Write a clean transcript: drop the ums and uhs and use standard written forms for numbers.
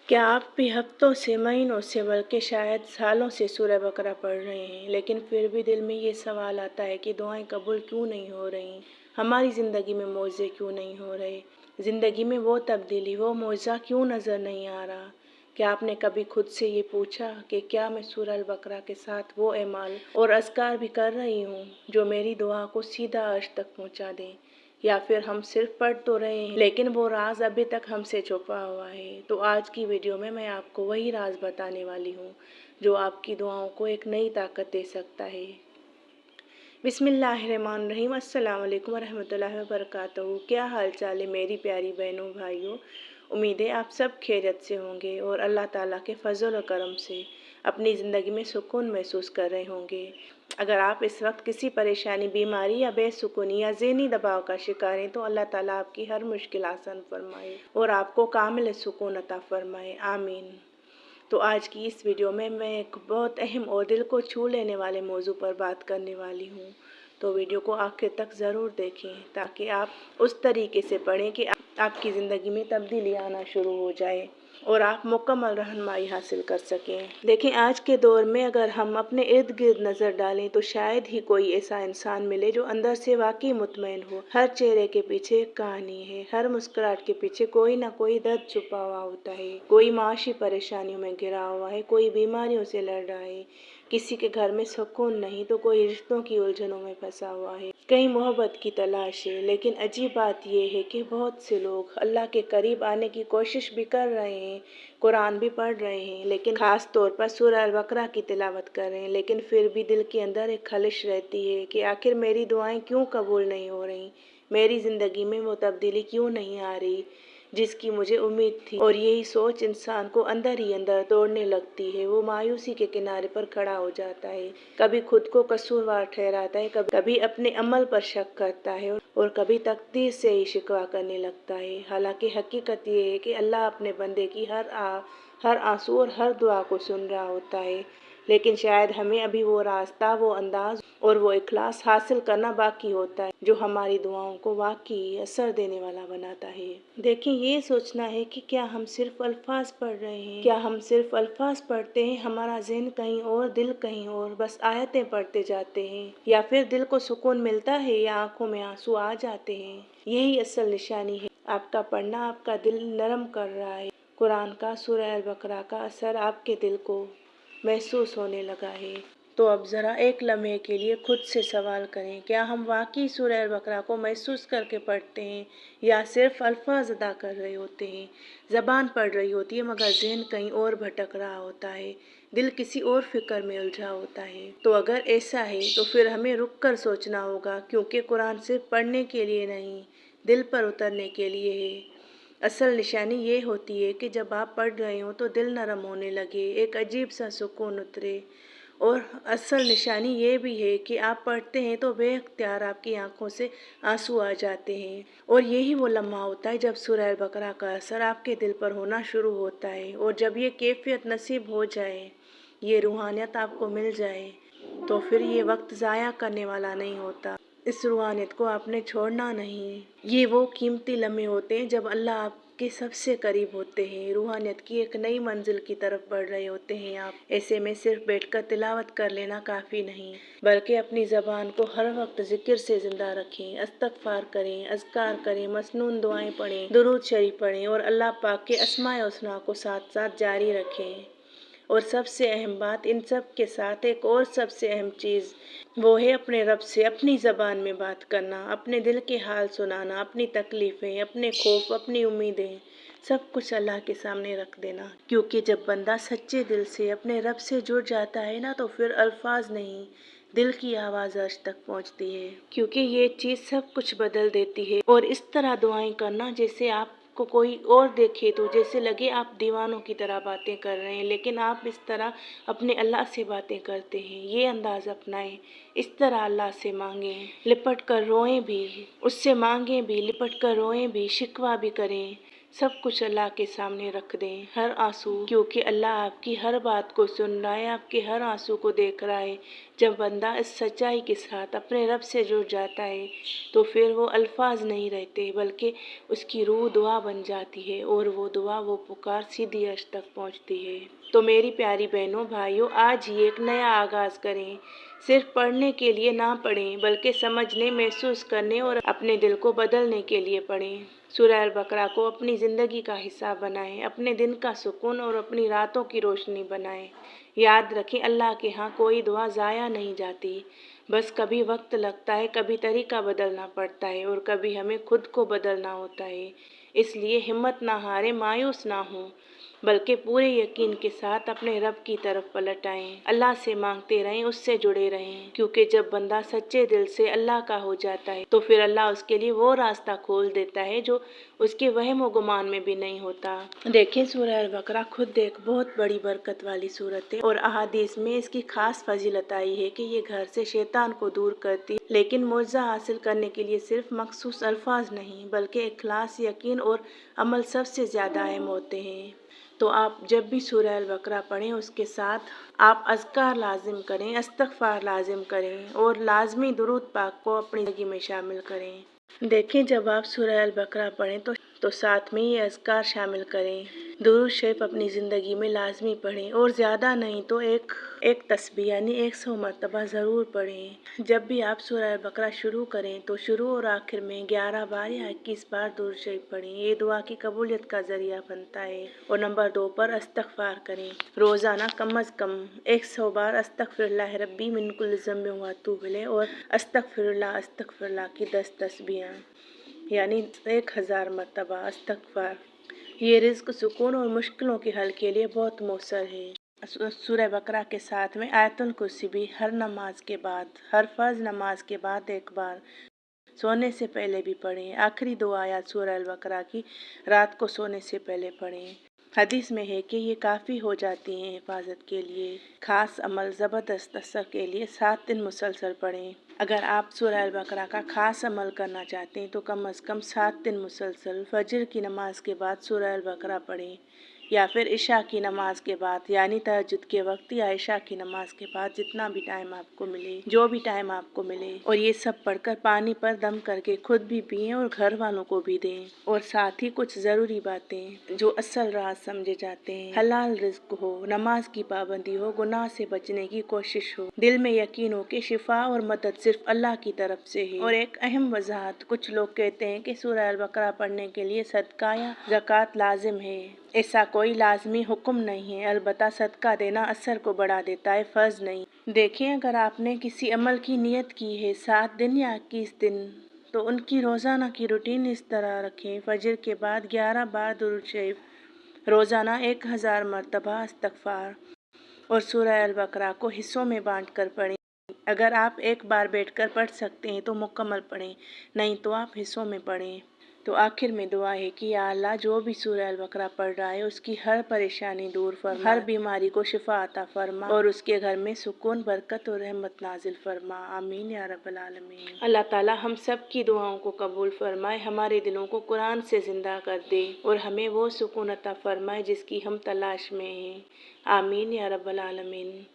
क्या आप भी हफ्तों से, महीनों से, बल्कि शायद सालों से सूरह बकरा पढ़ रहे हैं, लेकिन फिर भी दिल में ये सवाल आता है कि दुआएं कबूल क्यों नहीं हो रही? हमारी ज़िंदगी में मौज़े क्यों नहीं हो रहे? ज़िंदगी में वो तब्दीली, वो मौज़ा क्यों नज़र नहीं आ रहा? क्या आपने कभी खुद से ये पूछा कि क्या मैं सूरह अल बकरा के साथ वो एमाल और अज़कार भी कर रही हूँ जो मेरी दुआ को सीधा अर्श तक पहुँचा दें? या फिर हम सिर्फ पढ़ तो रहे हैं लेकिन वो राज अभी तक हमसे छुपा हुआ है। तो आज की वीडियो में मैं आपको वही राज बताने वाली हूँ जो आपकी दुआओं को एक नई ताकत दे सकता है। बिस्मिल्लाहिर्रहमानिर्रहीम। अस्सलाम वालेकुम रहमतुल्लाहि व बरकातहू। क्या हाल चाल है मेरी प्यारी बहनों भाइयों? उम्मीद है आप सब खैरियत से होंगे और अल्लाह ताला के फजल और करम से अपनी ज़िंदगी में सुकून महसूस कर रहे होंगे। अगर आप इस वक्त किसी परेशानी, बीमारी या बेसुकूनी या ज़हनी दबाव का शिकार हैं तो अल्लाह ताला आपकी हर मुश्किल आसान फरमाए और आपको कामिल सुकून अता फरमाए, आमीन। तो आज की इस वीडियो में मैं एक बहुत अहम और दिल को छू लेने वाले मौजू पर बात करने वाली हूँ। तो वीडियो को आखिर तक ज़रूर देखें ताकि आप उस तरीके से पढ़ें कि आपकी ज़िंदगी में तब्दीली आना शुरू हो जाए और आप मुकम्मल रहनुमाई हासिल कर सकें। देखें, आज के दौर में अगर हम अपने इर्द गिर्द नज़र डालें तो शायद ही कोई ऐसा इंसान मिले जो अंदर से वाकई मुतमईन हो। हर चेहरे के पीछे एक कहानी है, हर मुस्कुराहट के पीछे कोई ना कोई दर्द छुपा हुआ होता है। कोई माशी परेशानियों में घिरा हुआ है, कोई बीमारियों से लड़ रहा है, किसी के घर में सुकून नहीं तो कोई रिश्तों की उलझनों में फंसा हुआ है, कहीं मोहब्बत की तलाश है। लेकिन अजीब बात यह है कि बहुत से लोग अल्लाह के करीब आने की कोशिश भी कर रहे हैं, कुरान भी पढ़ रहे हैं, लेकिन ख़ास तौर पर सूरह अल बकरा की तिलावत कर रहे हैं, लेकिन फिर भी दिल के अंदर एक खलिश रहती है कि आखिर मेरी दुआएं क्यों कबूल नहीं हो रही, मेरी ज़िंदगी में वो तब्दीली क्यों नहीं आ रही जिसकी मुझे उम्मीद थी। और यही सोच इंसान को अंदर ही अंदर तोड़ने लगती है। वो मायूसी के किनारे पर खड़ा हो जाता है, कभी खुद को कसूरवार ठहराता है, कभी अपने अमल पर शक करता है और कभी तकदीर से ही शिकवा करने लगता है। हालांकि हकीकत ये है कि अल्लाह अपने बंदे की हर आंसू और हर दुआ को सुन रहा होता है, लेकिन शायद हमें अभी वो रास्ता, वो अंदाज और वो इखलास हासिल करना बाकी होता है जो हमारी दुआओं को वाकई असर देने वाला बनाता है। देखिए, ये सोचना है कि क्या हम सिर्फ अल्फाज पढ़ रहे हैं, क्या हम सिर्फ अल्फाज पढ़ते हैं, हमारा ज़हन कहीं और, दिल कहीं और, बस आयतें पढ़ते जाते हैं, या फिर दिल को सुकून मिलता है या आंखों में आंसू आ जाते हैं। यही असल निशानी है, आपका पढ़ना आपका दिल नरम कर रहा है। कुरान का, सूरह अल बकरा का असर आपके दिल को महसूस होने लगा है। तो अब ज़रा एक लम्हे के लिए खुद से सवाल करें, क्या हम वाकई सूरह अल बकरा को महसूस करके पढ़ते हैं या सिर्फ अल्फाज अदा कर रहे होते हैं? ज़बान पढ़ रही होती है मगर ज़हन कहीं और भटक रहा होता है, दिल किसी और फिक्र में उलझा होता है। तो अगर ऐसा है तो फिर हमें रुक कर सोचना होगा, क्योंकि कुरान सिर्फ पढ़ने के लिए नहीं, दिल पर उतरने के लिए है। असल निशानी ये होती है कि जब आप पढ़ रहे हो तो दिल नरम होने लगे, एक अजीब सा सुकून उतरे। और असल निशानी ये भी है कि आप पढ़ते हैं तो बेख्तियार आपकी आंखों से आंसू आ जाते हैं। और यही वो लम्हा होता है जब सूरह अल बकरा का असर आपके दिल पर होना शुरू होता है। और जब ये कैफियत नसीब हो जाए, ये रूहानियत आपको मिल जाए, तो फिर ये वक्त ज़ाया करने वाला नहीं होता। इस रूहानियत को आपने छोड़ना नहीं। ये वो कीमती लम्हे होते हैं जब अल्लाह आपके सबसे करीब होते हैं, रूहानियत की एक नई मंजिल की तरफ बढ़ रहे होते हैं आप। ऐसे में सिर्फ बैठकर तिलावत कर लेना काफ़ी नहीं, बल्कि अपनी ज़बान को हर वक्त जिक्र से ज़िंदा रखें, इस्तग़फ़ार करें, अज़कार करें, मसनून दुआएं पढ़ें, दुरूद शरीफ पढ़ें और अल्लाह पाक के अस्माए हुस्ना को साथ साथ जारी रखें। और सबसे अहम बात, इन सब के साथ एक और सबसे अहम चीज़, वो है अपने रब से अपनी ज़बान में बात करना, अपने दिल के हाल सुनाना, अपनी तकलीफ़ें, अपने खौफ, अपनी उम्मीदें, सब कुछ अल्लाह के सामने रख देना। क्योंकि जब बंदा सच्चे दिल से अपने रब से जुड़ जाता है ना, तो फिर अल्फाज नहीं, दिल की आवाज़ अर्श तक पहुंचती है, क्योंकि ये चीज़ सब कुछ बदल देती है। और इस तरह दुआएं करना जैसे आपको कोई और देखे, तो जैसे लगे आप दीवानों की तरह बातें कर रहे हैं, लेकिन आप इस तरह अपने अल्लाह से बातें करते हैं। ये अंदाज़ अपनाएं, इस तरह अल्लाह से मांगें, लिपट कर रोएं भी, उससे मांगें भी, लिपट कर रोएं भी, शिकवा भी करें, सब कुछ अल्लाह के सामने रख दें, हर आंसू, क्योंकि अल्लाह आपकी हर बात को सुन रहा है, आपके हर आंसू को देख रहा है। जब बंदा इस सच्चाई के साथ अपने रब से जुड़ जाता है तो फिर वो अल्फाज नहीं रहते, बल्कि उसकी रूह दुआ बन जाती है और वो दुआ, वो पुकार सीधी अर्श तक पहुंचती है। तो मेरी प्यारी बहनों भाइयों, आज ही एक नया आगाज़ करें। सिर्फ पढ़ने के लिए ना पढ़ें, बल्कि समझने, महसूस करने और अपने दिल को बदलने के लिए पढ़ें। सूरह अल बकरा को अपनी ज़िंदगी का हिस्सा बनाएं, अपने दिन का सुकून और अपनी रातों की रोशनी बनाएं। याद रखें, अल्लाह के यहाँ कोई दुआ ज़ाया नहीं जाती, बस कभी वक्त लगता है, कभी तरीका बदलना पड़ता है और कभी हमें खुद को बदलना होता है। इसलिए हिम्मत ना हारें, मायूस ना हों, बल्कि पूरे यकीन के साथ अपने रब की तरफ पलट आएं। अल्लाह से मांगते रहें, उससे जुड़े रहें, क्योंकि जब बंदा सच्चे दिल से अल्लाह का हो जाता है तो फिर अल्लाह उसके लिए वो रास्ता खोल देता है जो उसके वहम व गुमान में भी नहीं होता। देखें, सूरह अल बकरा खुद एक बहुत बड़ी बरकत वाली सूरत है और अहादीस में इसकी खास फजीलत आई है कि ये घर से शैतान को दूर करती है। लेकिन मुआवजा हासिल करने के लिए सिर्फ मखसूस अल्फाज नहीं, बल्कि इखलास, यकीन और अमल सबसे ज़्यादा अहम होते हैं। तो आप जब भी सूरह अल बकरा पढ़ें, उसके साथ आप अज़कार लाजिम करें, इस्तिग़फ़ार लाजिम करें और लाजमी दुरूद पाक को अपनी ज़िंदगी में शामिल करें। देखें, जब आप सूरह अल बकरा पढ़ें तो साथ में ये अज़कार शामिल करें। दुरूद शरीफ अपनी ज़िंदगी में लाजमी पढ़ें और ज़्यादा नहीं तो एक तस्बीह यानी 100 मरतबा ज़रूर पढ़ें। जब भी आप सूरह अल बकरा शुरू करें तो शुरू और आखिर में 11 बार या 21 बार दुरूद शरीफ पढ़ें। ये दुआ की कबूलियत का ज़रिया बनता है। और नंबर 2 पर इस्तिग़फ़ार करें। रोज़ाना कम अज़ कम 100 बार अस्तग़फ़िरुल्लाह रब्बी मिन कुल्लि ज़ंबिन व अतूबु इलैह और अस्तग़फ़िरुल्लाह की 10 तस्बीहां यानी 1000 मरतबा इस्तिग़फ़ार। ये रिज़्क़, सुकून और मुश्किलों के हल के लिए बहुत मौसर है। सूरह बकरा के साथ में आयतुल कुर्सी भी हर नमाज के बाद, हर फ़र्ज़ नमाज के बाद एक बार, सोने से पहले भी पढ़ें। आखिरी 2 आयत सूरह अल बकरा की रात को सोने से पहले पढ़ें। हदीस में है कि ये काफ़ी हो जाती हैं हिफाजत के लिए। खास अमल ज़बरदस्त असर के लिए 7 दिन मुसलसल पढ़ें। अगर आप सूरह अल बकरा का खास अमल करना चाहते हैं तो कम अज़ कम 7 दिन मुसलसल फजर की नमाज के बाद सूरह अल बकरा पढ़ें, या फिर इशा की नमाज के बाद यानी तहज्जुद के वक्त, या इशा की नमाज के बाद, जितना भी टाइम आपको मिले, जो भी टाइम आपको मिले। और ये सब पढ़कर पानी पर दम करके खुद भी पिएं और घर वालों को भी दें। और साथ ही कुछ ज़रूरी बातें जो असल राज समझे जाते हैं। हलाल रिज़्क़ हो, नमाज की पाबंदी हो, गुनाह से बचने की कोशिश हो, दिल में यकीन हो कि शिफा और मदद सिर्फ अल्लाह की तरफ से है। और एक अहम वजाहत, कुछ लोग कहते हैं कि सूरह अल बकरा पढ़ने के लिए सदका या ज़कात लाजिम है। ऐसा कोई लाजमी हुक्म नहीं है, अलबत्ता सदका देना असर को बढ़ा देता है, फ़र्ज नहीं। देखें, अगर आपने किसी अमल की नियत की है 7 दिन या 21 दिन, तो उनकी रोज़ाना की रूटीन इस तरह रखें। फजर के बाद 11 बार दुरूद शरीफ, रोज़ाना 1000 मरतबा इस्तिग़फ़ार और सूरह अल बकरा को हिस्सों में बांट कर पढ़ें। अगर आप एक बार बैठकर पढ़ सकते हैं तो मुकम्मल पढ़ें, नहीं तो आप हिस्सों में पढ़ें। तो आखिर में दुआ है कि या अल्लाह, जो भी सूरह अल बकरा पढ़ रहा है उसकी हर परेशानी दूर फरमा, हर बीमारी को शिफा अता फरमा और उसके घर में सुकून, बरकत और रहमत नाजिल फरमा। आमीन या रब्बल आलमीन। अल्लाह ताला हम सब की दुआओं को कबूल फरमाए, हमारे दिलों को कुरान से ज़िंदा कर दे और हमें वो सुकून अता फरमाए जिसकी हम तलाश में हैं। आमीन या रब्बल आलमीन।